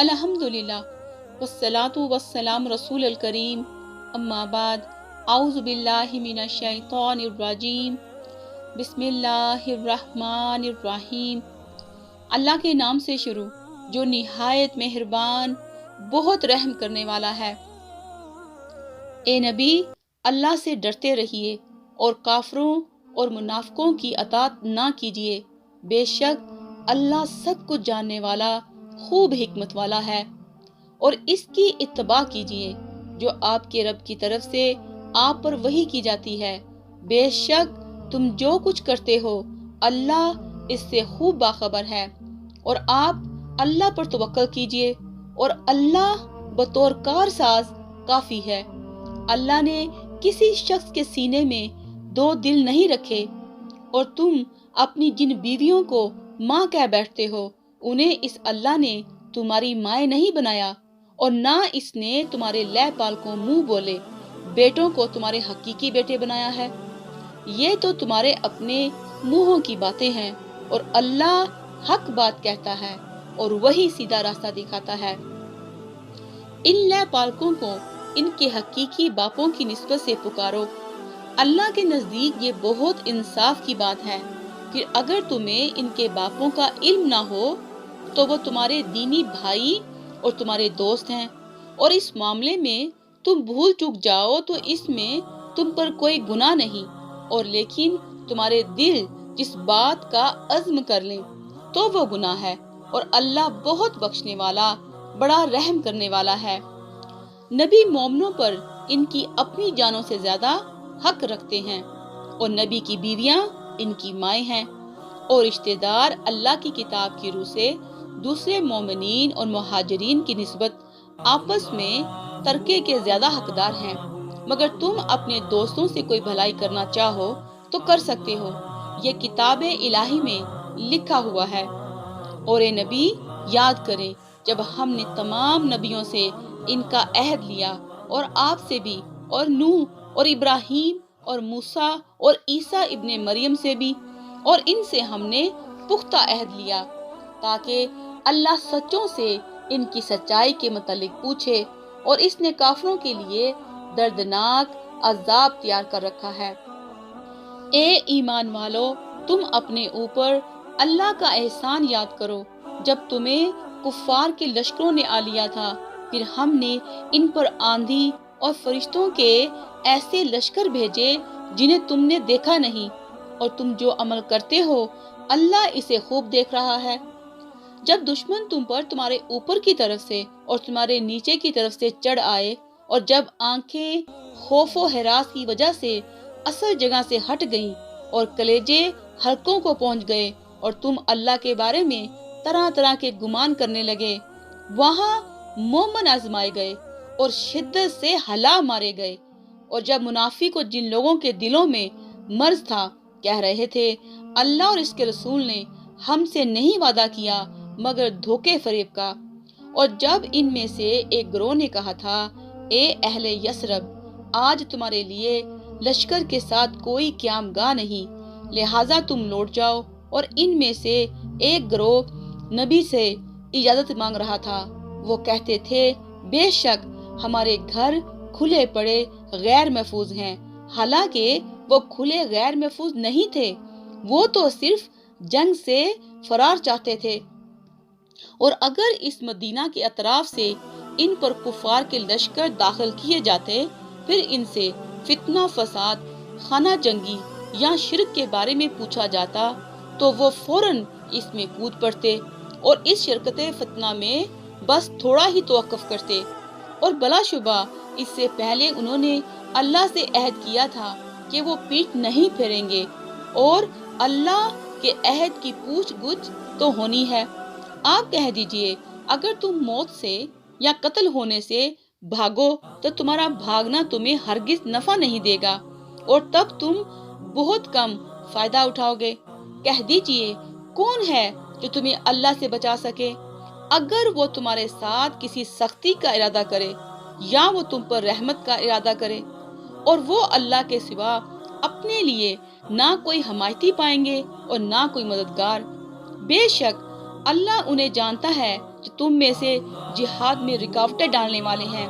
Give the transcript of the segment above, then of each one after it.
अल्हम्दुलिल्लाह वस्सलातु वस्सलाम रसूल अल करीम अम्मा बाद आउज़ु बिल्लाहि मिनश शैतानिर रजीम बिस्मिल्लाहिर रहमानिर रहीम। अल्लाह के नाम से शुरू जो निहायत मेहरबान बहुत रहम करने वाला है। ए नबी, अल्लाह से डरते रहिए और काफरों और मुनाफिकों की अतात ना कीजिए। बेशक अल्लाह सब कुछ जानने वाला खूब हिकमत वाला है। और इसकी इत्तबा कीजिए जो आपके रब की तरफ से आप पर वही की जाती है। बेशक तुम जो कुछ करते हो अल्लाह इससे खूब बाखबर है। और आप अल्लाह पर तवक्कल कीजिए और अल्लाह बतौर कारसाज काफी है। अल्लाह ने किसी शख्स के सीने में दो दिल नहीं रखे और तुम अपनी जिन बीवियों को माँ कह बैठते हो उन्हें इस अल्लाह ने तुम्हारी माएँ नहीं बनाया और ना इसने तुम्हारे लहपाल को मुंह बोले बेटों को तुम्हारे हकीकी बेटे बनाया है। ये तो तुम्हारे अपने मुंहों की बातें हैं और अल्लाह हक बात कहता है और वही सीधा रास्ता दिखाता है। इन लहपालकों को इनके हकीकी बापों की निस्बत से पुकारो। अल्लाह के नजदीक ये बहुत इंसाफ की बात है। फिर अगर तुम्हें इनके बापों का इल्म ना हो तो वो तुम्हारे दीनी भाई और तुम्हारे दोस्त हैं, और इस मामले में तुम भूल चूक जाओ तो इसमें तुम पर कोई गुनाह नहीं। और लेकिन तुम्हारे दिल जिस बात का अज़्म कर लें तो वो गुनाह है, और अल्लाह बहुत बख्शने वाला बड़ा रहम करने वाला है। नबी मोमिनों पर इनकी अपनी जानों से ज्यादा हक रखते हैं और नबी की बीवियां इनकी माएँ हैं, और रिश्तेदार अल्लाह की किताब की रूह से दूसरे मोमिनीन और मुहाजिरीन की निस्बत आपस में तरके के ज्यादा हकदार हैं। मगर तुम अपने दोस्तों से कोई भलाई करना चाहो तो कर सकते हो, ये किताब इलाही में लिखा हुआ है। और ए नबी, याद करें जब हमने तमाम नबियों से इनका अहद लिया और आपसे भी, और नूह और इब्राहिम और मूसा और ईसा इब्ने मरियम से भी, और इनसे हमने पुख्ता अहद लिया ताकि अल्लाह सच्चों से इनकी सच्चाई के मुतालिक पूछे, और इसने काफिरों के लिए दर्दनाक अजाब तैयार कर रखा है। ए ईमान वालो, तुम अपने ऊपर अल्लाह का एहसान याद करो जब तुम्हें कुफ्फार के लश्करों ने आ लिया था। फिर हमने इन पर आंधी और फरिश्तों के ऐसे लश्कर भेजे जिन्हें तुमने देखा नहीं, और तुम जो अमल करते हो अल्लाह इसे खूब देख रहा है। जब दुश्मन तुम पर तुम्हारे ऊपर की तरफ से और तुम्हारे नीचे की तरफ से चढ़ आए, और जब आंखें खौफो हिरास की वजह से असल जगह से हट गईं और कलेजे हलकों को पहुंच गए, और तुम अल्लाह के बारे में तरह तरह के गुमान करने लगे, वहां मोमन आजमाए गए और शिद्दत से हला मारे गए। और जब मुनाफिक और जिन लोगों के दिलों में मर्ज था कह रहे थे अल्लाह और इसके रसूल ने हमसे नहीं वादा किया मगर धोखे फरेब का, और जब इनमें से एक गिरोह ने कहा था ए अहले यसरब, आज तुम्हारे लिए लश्कर के साथ कोई क़यामगाह नहीं, लिहाजा तुम लौट जाओ। और इनमें से एक गिरोह नबी से इजाजत मांग रहा था। वो कहते थे बेशक हमारे घर खुले पड़े गैर महफूज हैं। हालांकि वो खुले गैर महफूज नहीं थे, वो तो सिर्फ जंग से फरार चाहते थे। और अगर इस मदीना के अतराफ से इन पर कुफार के लश्कर दाखिल किए जाते, फिर इनसे फितना फसाद खाना जंगी या शिरक के बारे में पूछा जाता तो वो फौरन इसमें कूद पड़ते और इस शिरकत फितना में बस थोड़ा ही तवक्कुफ करते। और बलाशुबा इससे पहले उन्होंने अल्लाह से अहद किया था कि वो पीठ नहीं फेरेंगे, और अल्लाह के अहद की पूछ गुछ तो होनी है। आप कह दीजिए अगर तुम मौत से या कत्ल होने से भागो तो तुम्हारा भागना तुम्हें हरगिज नफा नहीं देगा, और तब तुम बहुत कम फायदा उठाओगे। कह दीजिए कौन है जो तुम्हें अल्लाह से बचा सके? अगर वो तुम्हारे साथ किसी सख्ती का इरादा करे या वो तुम पर रहमत का इरादा करे, और वो अल्लाह के सिवा अपने लिए ना कोई हमायती पाएंगे और ना कोई मददगार। बेशक अल्लाह उन्हें जानता है जो तुम में से जिहाद में रुकावटें डालने वाले हैं,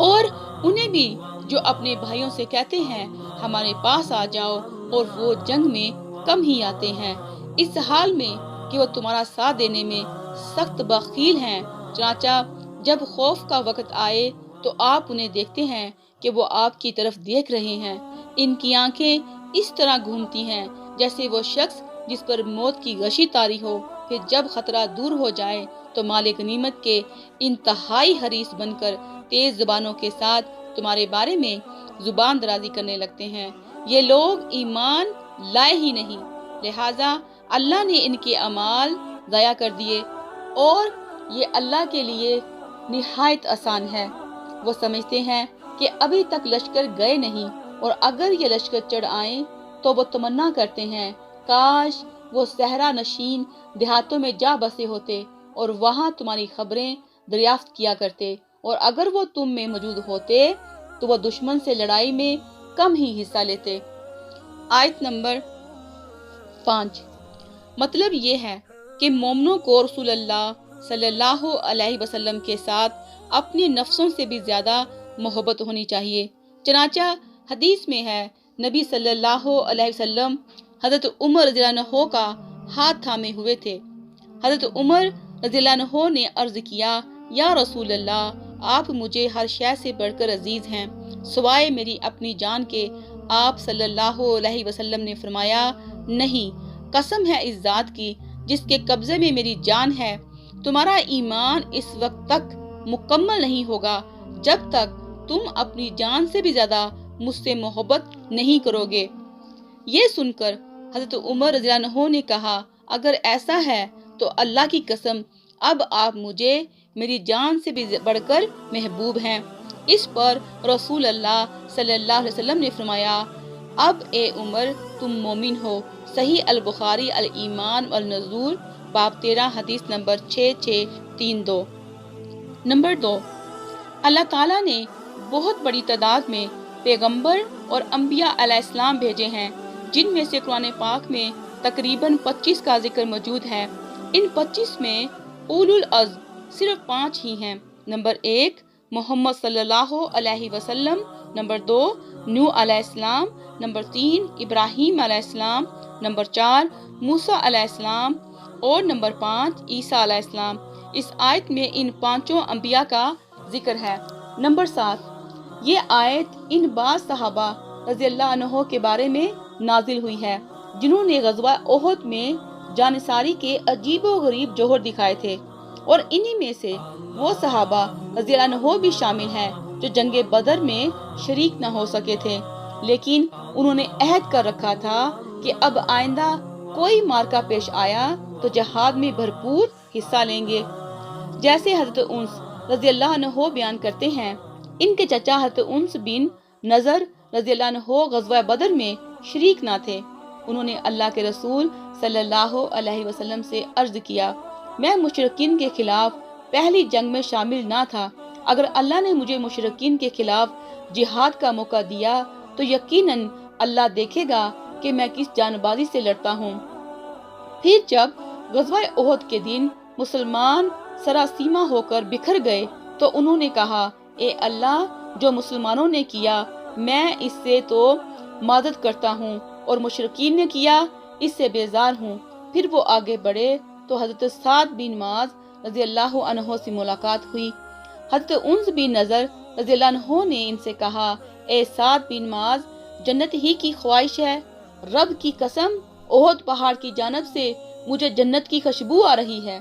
और उन्हें भी जो अपने भाइयों से कहते हैं हमारे पास आ जाओ, और वो जंग में कम ही आते हैं, इस हाल में कि वो तुम्हारा साथ देने में सख्त बखील हैं। चनाचा जब खौफ का वक्त आए तो आप उन्हें देखते हैं कि वो आपकी तरफ देख रहे हैं। इनकी आंखें इस तरह घूमती हैं जैसे वो शख्स जिस पर मौत की गशी तारी हो। फिर जब खतरा दूर हो जाए तो मालिक गनीमत के इंतहाई हरीस बनकर तेज जुबानों के साथ तुम्हारे बारे में जुबान दराजी करने लगते हैं। ये लोग ईमान लाए ही नहीं, लिहाजा अल्लाह ने इनके अमाल ज़ाया कर दिए, और ये अल्लाह के लिए निहायत आसान है। वो समझते हैं कि अभी तक लश्कर गए नहीं, और अगर ये लश्कर चढ़ आए तो वो तमन्ना करते हैं काश वो सहरा नशीन देहातों में जा बसे होते और वहाँ तुम्हारी खबरें दरियाफ्त किया करते, और अगर वो तुम में मौजूद होते तो वो दुश्मन से लड़ाई में कम ही हिस्सा लेते। आयत नंबर 5। मतलब ये है कि मोमनों को रसूलुल्लाह सल्लल्लाहु अलैहि वसल्लम के साथ अपने नफ्सों से भी ज्यादा मोहब्बत होनी चाहिए। चनाचा हदीस में है, नबी सल्लल्लाहु अलैहि वसल्लम हजरत उमर रज़ियल्लाहु अन्हु का हाथ थामे हुए थे। हजरत उमर रज़ियल्लाहु अन्हु ने अर्ज किया, या रसूल अल्लाह, आप मुझे हर शय से बढ़कर अजीज हैं सिवाय मेरी अपनी जान के। आप सल्लल्लाहु अलैहि वसल्लम ने फरमाया, नहीं, कसम है इस जात की जिसके कब्जे में मेरी जान है, तुम्हारा ईमान इस वक्त तक मुकम्मल नहीं होगा जब तक तुम अपनी जान से भी ज्यादा मुझसे मोहब्बत नहीं करोगे। ये सुनकर हजरत उमर रज़ियल्लाहु अन्हु ने कहा, अगर ऐसा है तो अल्लाह की कसम, अब आप मुझे मेरी जान से भी बढ़कर महबूब हैं। इस पर रसूल अल्लाह सल्लल्लाहु अलैहि वसल्लम ने फरमाया, अब ए उमर, तुम मोमिन हो। सही अल बुखारी अल ईमान अल नज़ूर बाब 13 हदीस नंबर 6632। नंबर 2, अल्लाह ताला ने बहुत बड़ी तादाद में पैगंबर और अंबिया अलैहिस्सलाम भेजे हैं, जिनमें से कुरान पाक में तकरीबन 25 का जिक्र मौजूद है। इन 25 में उलुल अज़्म सिर्फ 5 ही हैं। नंबर 1 मोहम्मद सल्लल्लाहु अलैहि वसल्लम, नंबर 2 नूह अलैहिस्सलाम, नंबर 3 इब्राहीम अलैहिस्सलाम, नंबर 4 मूसा अलैहिस्सलाम और नंबर 5 ईसा अलैहिस्सलाम। इस आयत में इन पांचों अंबिया का जिक्र है। नंबर 7, ये आयत इन बाज़ सहाबा रज़ियल्लाहु अन्हु के बारे में नाजिल हुई है जिन्होंने ग़ज़वा ओहद में जानिसारी के अजीबो गरीब जोहर दिखाए थे, और इन्हीं में से वो सहाबा रज़ियल्लाहु अन्हु भी शामिल हैं जो जंगे बदर में शरीक न हो सके थे, लेकिन उन्होंने अहद कर रखा था कि अब आइंदा कोई मार्का पेश आया तो जहाद में भरपूर हिस्सा लेंगे। जैसे हज़रत उन्स रज़ियल्लाहु अन्हु बयान करते हैं, इनके चचा हज़रत उन्स बिन नज़र रज़ियल्लाहु अन्हु ग़ज़वा बदर में शरीक न थे। उन्होंने अल्लाह के रसूल सल्लल्लाहु अलैहि वसल्लम से अर्ज किया, मैं मुशरिकीन के खिलाफ पहली जंग में शामिल ना था। अगर अल्लाह ने मुझे मुशरिकीन के खिलाफ जिहाद का मौका दिया तो यकीनन अल्लाह देखेगा कि मैं किस जानबाजी से लड़ता हूँ। फिर जब ग़ज़वा ओहद के दिन मुसलमान सरासीमा होकर बिखर गए तो उन्होंने कहा, ए अल्लाह, जो मुसलमानों ने किया मैं इससे तो मदद करता हूँ, और मुशरिकीन ने किया इससे बेजार हूँ। फिर वो आगे बढ़े तो हज़रत साद बिन माज रज़ियल्लाहु अन्हु से मुलाकात हुई। हज़रत उन्स बिन नज़र रज़ियल्लाहु अन्हु ने इनसे कहा, ए साद बिन माज, जन्नत ही की ख्वाहिश है। रब की कसम, ओहद पहाड़ की जानब से मुझे जन्नत की खुशबू आ रही है।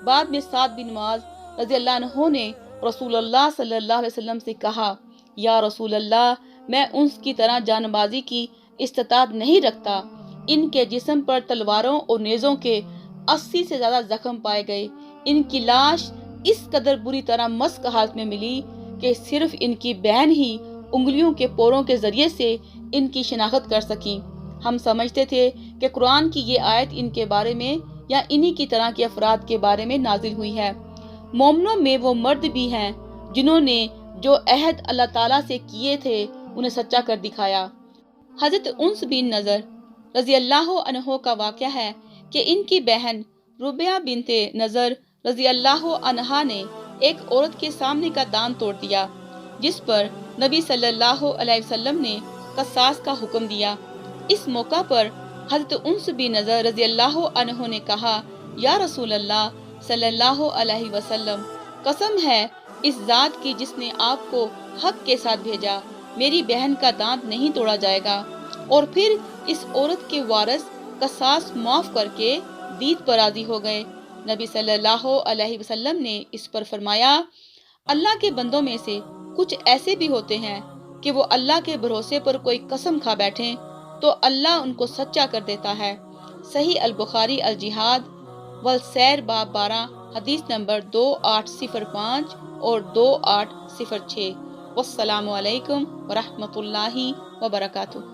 बाद में साद बिन माज रज़ियल्लाहु अन्हु ने रसूलुल्लाह सल्लल्लाहु अलैहि वसल्लम से कहा, या रसूलल्लाह, मैं उनकी तरह जानबाजी की इस्तात नहीं रखता। इनके जिस्म पर तलवारों और नेज़ों के 80 से ज्यादा जख्म पाए गए। इनकी लाश इस कदर बुरी तरह मस्क हालत में मिली कि सिर्फ इनकी बहन ही उंगलियों के पोरों के जरिए से इनकी शिनाख्त कर सकी। हम समझते थे कि कुरान की ये आयत इनके बारे में या इन्हीं की तरह के अफराद के बारे में नाजिल हुई है। मोमनों में वो मर्द भी हैं जिन्होंने जो अहद अल्लाह ताला से किए थे उन्हें सच्चा कर दिखाया। हजरत उन्स बिन नज़र रज़ियल्लाहु अन्हु का वाक़या है कि इनकी बहन रुबिया बिनते नजर रजी अल्लाह अन्हा ने एक औरत के सामने का दान तोड़ दिया, जिस पर नबी सल्लल्लाहु अलैहि वसल्लम ने कसास का हुक्म दिया। इस मौका पर हजरत उन्स बिन नजर रजी अल्लाह अन्हु ने कहा, या रसूल अल्लाह सल्लल्लाहु अलैहि वसल्लम, कसम है इस जात की जिसने आपको हक के साथ भेजा, मेरी बहन का दांत नहीं तोड़ा जाएगा। और फिर इस औरत के वारिस कसास माफ करके दीद पर राजी हो गए। नबी सल्लल्लाहु अलैहि वसल्लम ने इस पर फरमाया, अल्लाह के बंदों में से कुछ ऐसे भी होते हैं कि वो अल्लाह के भरोसे पर कोई कसम खा बैठें तो अल्लाह उनको सच्चा कर देता है। सही अल बुखारी अल जिहाद वल सैर बाब 12 हदीस नंबर 2805 और 2806। वस्सलामु अलैकुम व रहमतुल्लाहि व बरकातुहू।